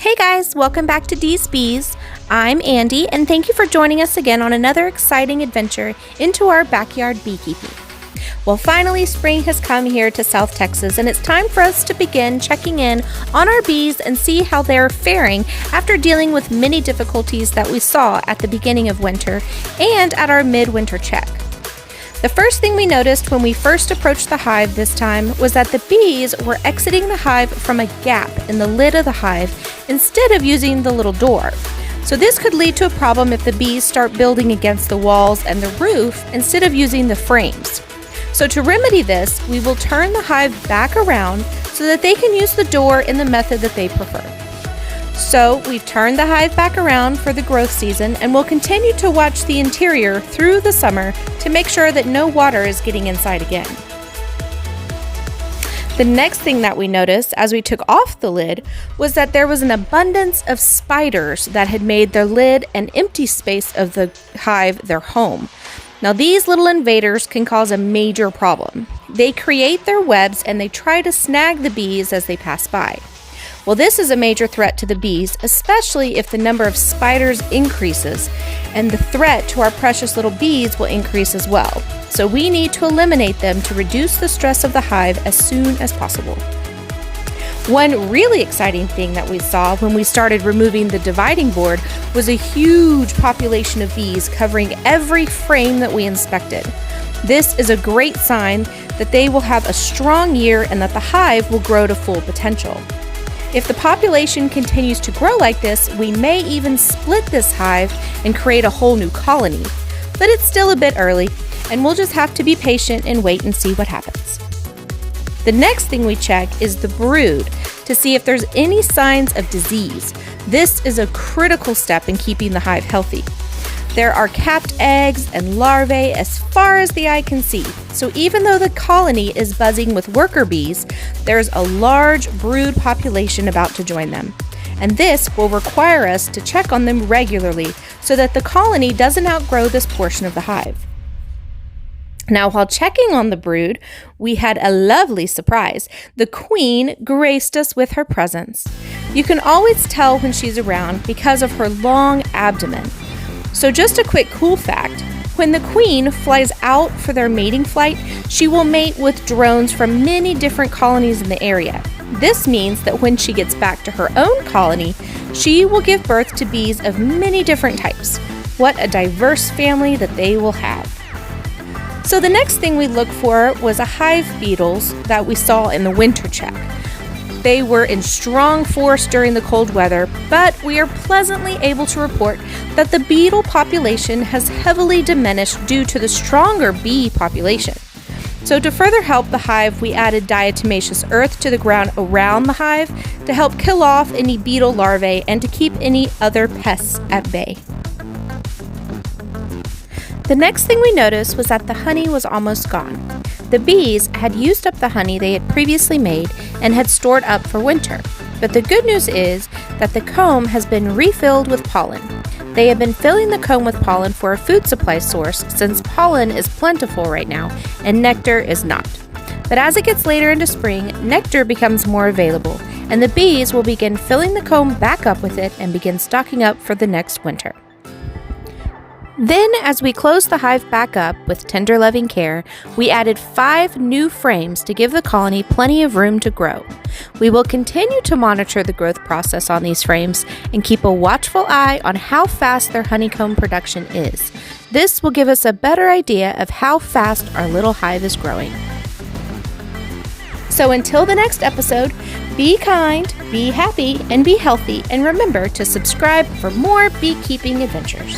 Hey guys, welcome back to Dee's Bees. I'm Andy, and thank you for joining us again on another exciting adventure into our backyard beekeeping. Well, finally, spring has come here to South Texas, and it's time for us to begin checking in on our bees and see how they're faring after dealing with many difficulties that we saw at the beginning of winter and at our midwinter check. The first thing we noticed when we first approached the hive this time was that the bees were exiting the hive from a gap in the lid of the hive instead of using the little door. So this could lead to a problem if the bees start building against the walls and the roof instead of using the frames. So to remedy this, we will turn the hive back around so that they can use the door in the method that they prefer. So we've turned the hive back around for the growth season, and we'll continue to watch the interior through the summer to make sure that no water is getting inside again. The next thing that we noticed as we took off the lid was that there was an abundance of spiders that had made their lid and empty space of the hive their home. Now these little invaders can cause a major problem. They create their webs and they try to snag the bees as they pass by. Well, this is a major threat to the bees, especially if the number of spiders increases, and the threat to our precious little bees will increase as well. So we need to eliminate them to reduce the stress of the hive as soon as possible. One really exciting thing that we saw when we started removing the dividing board was a huge population of bees covering every frame that we inspected. This is a great sign that they will have a strong year and that the hive will grow to full potential. If the population continues to grow like this, we may even split this hive and create a whole new colony. But it's still a bit early, and we'll just have to be patient and wait and see what happens. The next thing we check is the brood to see if there's any signs of disease. This is a critical step in keeping the hive healthy. There are capped eggs and larvae as far as the eye can see. So even though the colony is buzzing with worker bees, there's a large brood population about to join them. And this will require us to check on them regularly so that the colony doesn't outgrow this portion of the hive. Now, while checking on the brood, we had a lovely surprise. The queen graced us with her presence. You can always tell when she's around because of her long abdomen. So just a quick cool fact, when the queen flies out for their mating flight, she will mate with drones from many different colonies in the area. This means that when she gets back to her own colony, she will give birth to bees of many different types. What a diverse family that they will have. So the next thing we looked for was a hive beetles that we saw in the winter check. They were in strong force during the cold weather, but we are pleasantly able to report that the beetle population has heavily diminished due to the stronger bee population. So to further help the hive, we added diatomaceous earth to the ground around the hive to help kill off any beetle larvae and to keep any other pests at bay. The next thing we noticed was that the honey was almost gone. The bees had used up the honey they had previously made and had stored up for winter. But the good news is that the comb has been refilled with pollen. They have been filling the comb with pollen for a food supply source since pollen is plentiful right now and nectar is not. But as it gets later into spring, nectar becomes more available and the bees will begin filling the comb back up with it and begin stocking up for the next winter. Then, as we closed the hive back up with tender loving care, we added 5 new frames to give the colony plenty of room to grow. We will continue to monitor the growth process on these frames and keep a watchful eye on how fast their honeycomb production is. This will give us a better idea of how fast our little hive is growing. So until the next episode, be kind, be happy, and be healthy, and remember to subscribe for more beekeeping adventures.